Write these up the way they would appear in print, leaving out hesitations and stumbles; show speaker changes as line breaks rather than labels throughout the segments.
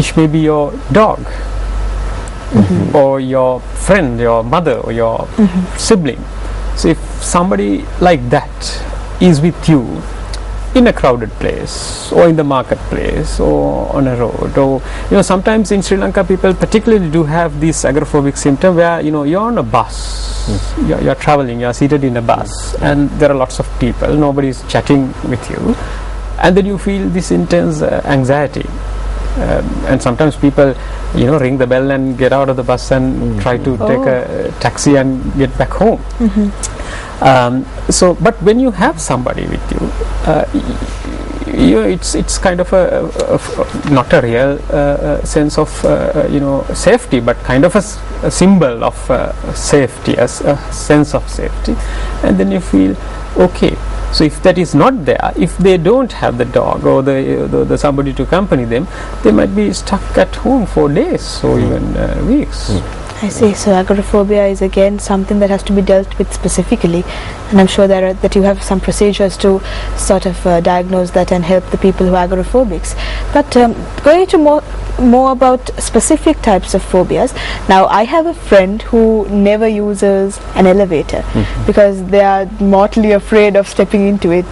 which may be your dog, or your friend, your mother, or your sibling. So if somebody like that is with you in a crowded place, or in the marketplace, or on a road, or sometimes in Sri Lanka people particularly do have this agoraphobic symptom where you're on a bus, you're traveling, you're seated in a bus, and there are lots of people, nobody is chatting with you, and then you feel this intense anxiety. And sometimes people ring the bell and get out of the bus and try to take a taxi and get back home. But when you have somebody with you, it's kind of not a real sense of safety, but kind of a symbol of safety, as a sense of safety, and then you feel okay. So if that is not there, if they don't have the dog or the somebody to accompany them, they might be stuck at home for days or even weeks.
I see. So agoraphobia is again something that has to be dealt with specifically, and I'm sure that you have some procedures to sort of diagnose that and help the people who are agoraphobics. But going into more about specific types of phobias. Now, I have a friend who never uses an elevator because they are mortally afraid of stepping into it.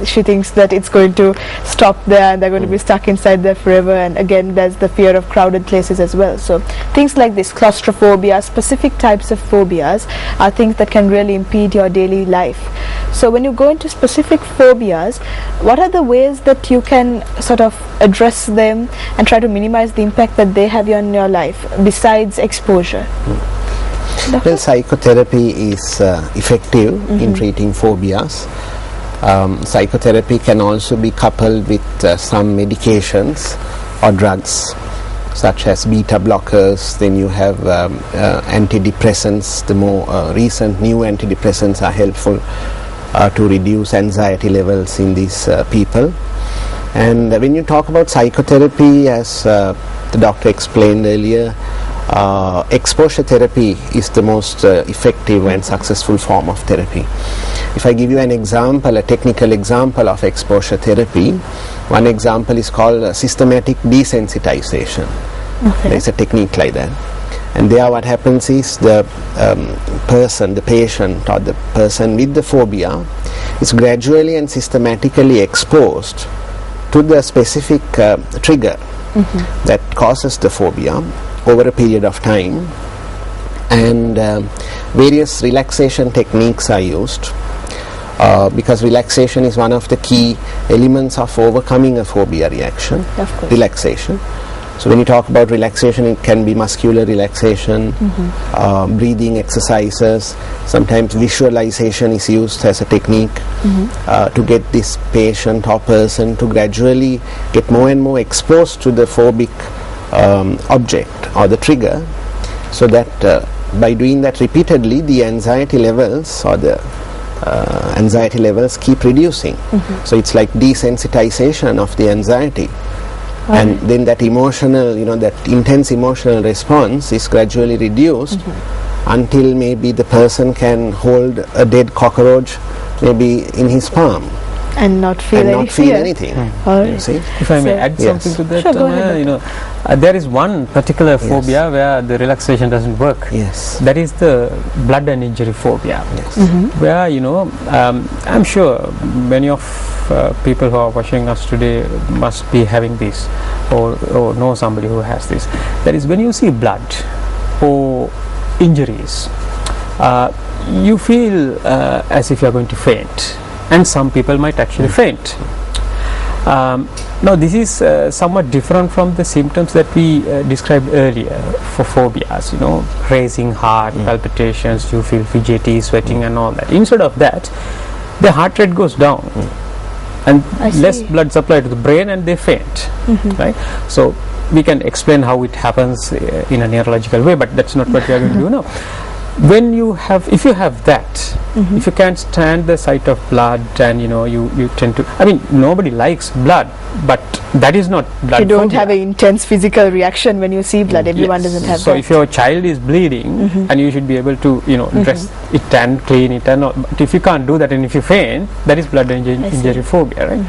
She thinks that it's going to stop there and they're going to be stuck inside there forever, and again there's the fear of crowded places as well. So things like this, claustrophobia, specific types of phobias are things that can really impede your daily life. So when you go into specific phobias, what are the ways that you can sort of address them and try to minimize the impact that they have on your life besides exposure?
Well, psychotherapy is effective in treating phobias. Psychotherapy can also be coupled with some medications or drugs such as beta blockers. Then you have antidepressants. The more recent new antidepressants are helpful to reduce anxiety levels in these people. And when you talk about psychotherapy, as the doctor explained earlier, exposure therapy is the most effective and successful form of therapy. If I give you an example, a technical example of exposure therapy, one example is called systematic desensitization. There is a technique like that. And there what happens is the person, the patient or the person with the phobia is gradually and systematically exposed to the specific trigger that causes the phobia over a period of time, and various relaxation techniques are used because relaxation is one of the key elements of overcoming a phobia reaction.
Of course.
Relaxation. So when you talk about relaxation, it can be muscular relaxation, breathing exercises. Sometimes visualization is used as a technique to get this patient or person to gradually get more and more exposed to the phobic object or the trigger, so that by doing that repeatedly, the anxiety levels or the anxiety levels keep reducing. So it's like desensitization of the anxiety. And then that emotional, that intense emotional response is gradually reduced until maybe the person can hold a dead cockroach maybe in his palm
and not feel
anything. You see?
If I may add something to that,
Sure, go ahead.
there is one particular phobia where the relaxation doesn't work.
Yes.
That is the blood and injury phobia.
Yes.
Where I'm sure many of people who are watching us today must be having this, or know somebody who has this. That is, when you see blood or injuries, you feel as if you are going to faint, and some people might actually faint. Now this is somewhat different from the symptoms that we described earlier for phobias, racing heart, palpitations, you feel fidgety, sweating and all that. Instead of that, the heart rate goes down and less blood supply to the brain, and they faint. Right? So we can explain how it happens in a neurological way, but that's not what we are going to do now. When you have, if you have that, if you can't stand the sight of blood, and you tend to, I mean, nobody likes blood, but that is not blood.
You don't have an intense physical reaction when you see blood. Everyone doesn't have
so
that.
if your child is bleeding, and you should be able to dress it and clean it and all, but if you can't do that, and if you faint, that is blood and injury phobia, right?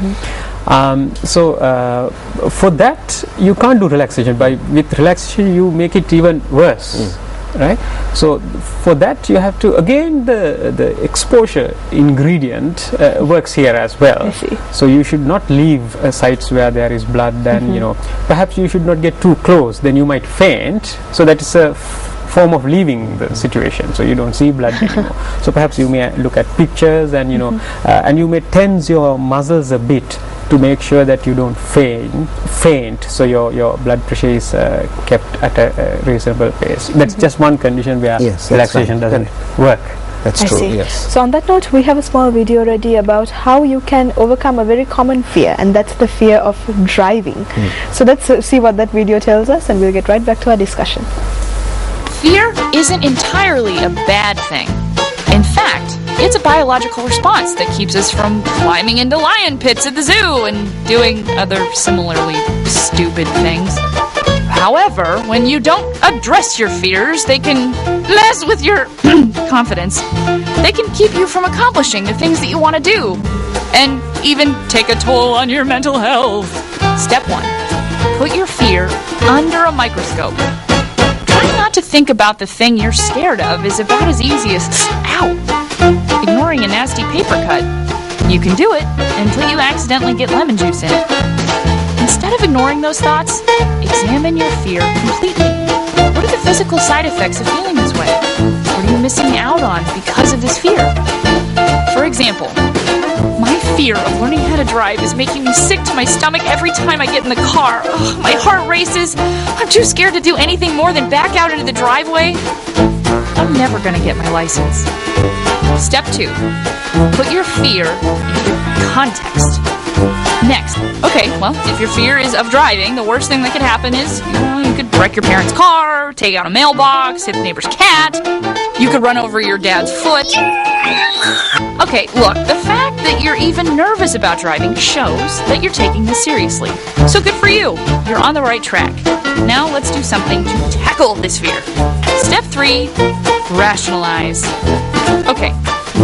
For that, you can't do relaxation. With relaxation, you make it even worse. Right, so for that you have to, again, the exposure ingredient works here as well.
I see.
So you should not leave sites where there is blood, and perhaps you should not get too close, then you might faint. So that is a form of leaving the situation, so you don't see blood anymore. So perhaps you may look at pictures, and and you may tense your muscles a bit to make sure that you don't faint, so your blood pressure is kept at a reasonable pace. That's just one condition where relaxation doesn't work.
That's
I
true,
see.
yes.
So on that note, we have a small video ready about how you can overcome a very common fear, and that's the fear of driving. So let's see what that video tells us, and we'll get right back to our discussion.
Fear isn't entirely a bad thing. In fact, it's a biological response that keeps us from climbing into lion pits at the zoo and doing other similarly stupid things. However, when you don't address your fears, they can mess with your confidence. They can keep you from accomplishing the things that you want to do, and even take a toll on your mental health. Step 1. Put your fear under a microscope. Trying not to think about the thing you're scared of is about as easy as, ow, ignoring a nasty paper cut. You can do it until you accidentally get lemon juice in it. Instead of ignoring those thoughts, examine your fear completely. What are the physical side effects of feeling this way? What are you missing out on because of this fear? For example, my fear of learning how to drive is making me sick to my stomach every time I get in the car. Ugh, my heart races. I'm too scared to do anything more than back out into the driveway. I'm never going to get my license. Step 2. Put your fear into context. Next, okay, well, if your fear is of driving, the worst thing that could happen is, you could wreck your parents' car, take out a mailbox, hit the neighbor's cat, you could run over your dad's foot. Okay, look, the fact that you're even nervous about driving shows that you're taking this seriously. So good for you. You're on the right track. Now let's do something to tackle this fear. Step 3, rationalize. Okay,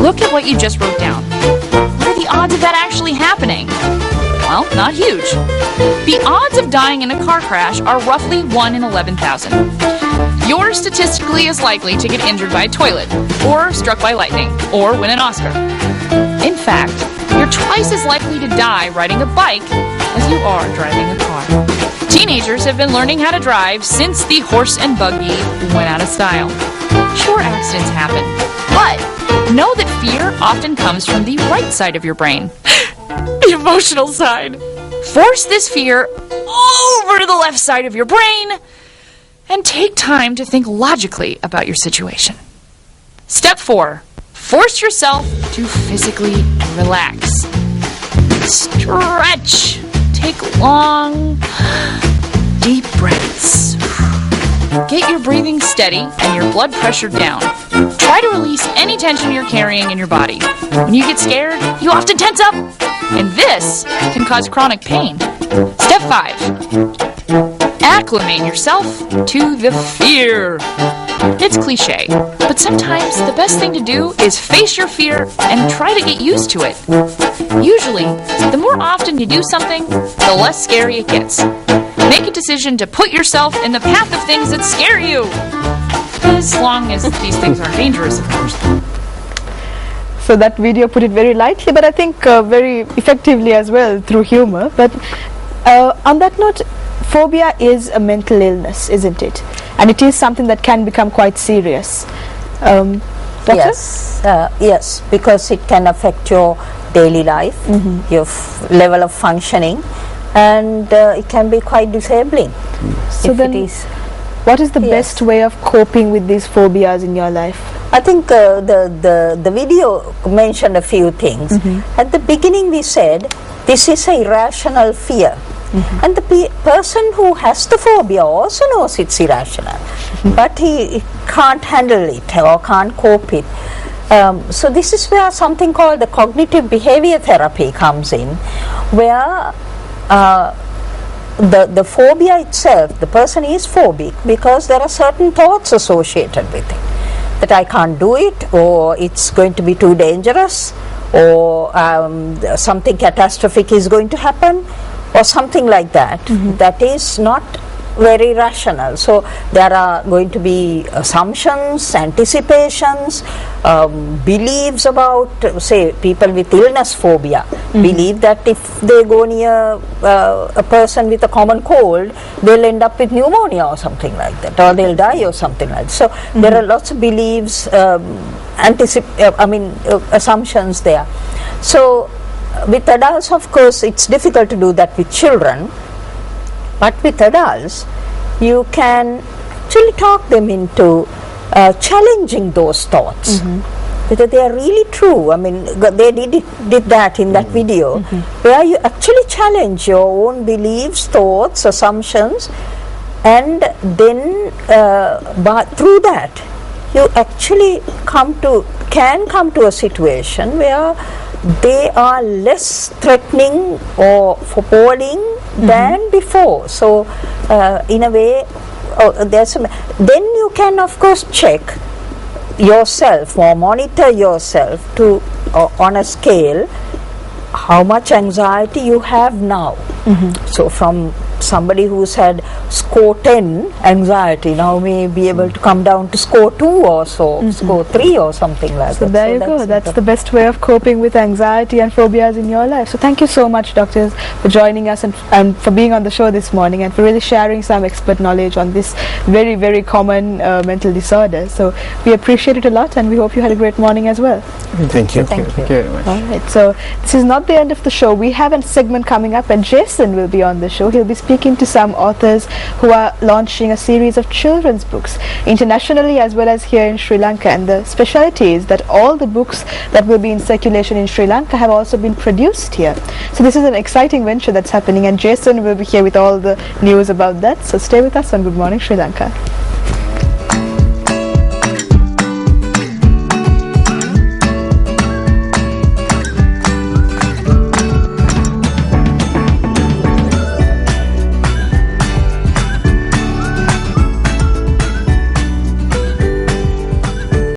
look at what you just wrote down. What are the odds of that actually happening? Well, not huge. The odds of dying in a car crash are roughly 1 in 11,000. You're statistically as likely to get injured by a toilet, or struck by lightning, or win an Oscar. In fact, you're twice as likely to die riding a bike as you are driving a car. Teenagers have been learning how to drive since the horse and buggy went out of style. Sure, accidents happen, but know that fear often comes from the right side of your brain. The emotional side. Force this fear over to the left side of your brain and take time to think logically about your situation. Step 4. Force yourself to physically relax. Stretch. Take long, deep breaths. Get your breathing steady and your blood pressure down. Try to release any tension you're carrying in your body. When you get scared, you often tense up, and this can cause chronic pain. Step 5. Acclimate yourself to the fear. It's cliche, but sometimes the best thing to do is face your fear and try to get used to it. Usually, the more often you do something, the less scary it gets. Make a decision to put yourself in the path of things that scare you. As long as these things aren't dangerous, of course.
So that video put it very lightly, but I think very effectively as well through humor. But on that note, phobia is a mental illness, isn't it? And it is something that can become quite serious. Doctor?
Yes, because it can affect your daily life, your level of functioning, and it can be quite disabling.
So then, what is the best way of coping with these phobias in your life?
I think the video mentioned a few things. At the beginning we said this is a irrational fear. And the person who has the phobia also knows it's irrational, but he can't handle it or can't cope it. So this is where something called the cognitive behavior therapy comes in, where the phobia itself, the person is phobic because there are certain thoughts associated with it, that I can't do it, or it's going to be too dangerous, or something catastrophic is going to happen, or something like that. That is not very rational. So there are going to be assumptions, anticipations, beliefs about, say, people with illness phobia believe that if they go near a person with a common cold, they'll end up with pneumonia or something like that, or they'll die or something like that. So there are lots of beliefs, assumptions there. So with adults, of course, it's difficult to do that with children. But with adults, you can actually talk them into challenging those thoughts, whether they are really true. I mean, they did that in that video, where you actually challenge your own beliefs, thoughts, assumptions, and then through that, you actually can come to a situation where they are less threatening or foreboding than before. So in a way, then you can of course check yourself or monitor yourself to on a scale how much anxiety you have now. So from somebody who's had score 10 anxiety now may be able to come down to score 2 or so, score 3 or something like that.
So there you go. That's the best way of coping with anxiety and phobias in your life. So thank you so much, doctors, for joining us and for being on the show this morning, and for really sharing some expert knowledge on this very, very common mental disorder. So we appreciate it a lot, and we hope you had a great morning as well.
Thank you.
Thank you.
Thank you very much.
All right, so this is not the end of the show. We have a segment coming up, and Jason will be on the show. He'll be speaking to some authors who are launching a series of children's books internationally as well as here in Sri Lanka. And the speciality is that all the books that will be in circulation in Sri Lanka have also been produced here. So this is an exciting venture that's happening, and Jason will be here with all the news about that. So stay with us on Good Morning Sri Lanka.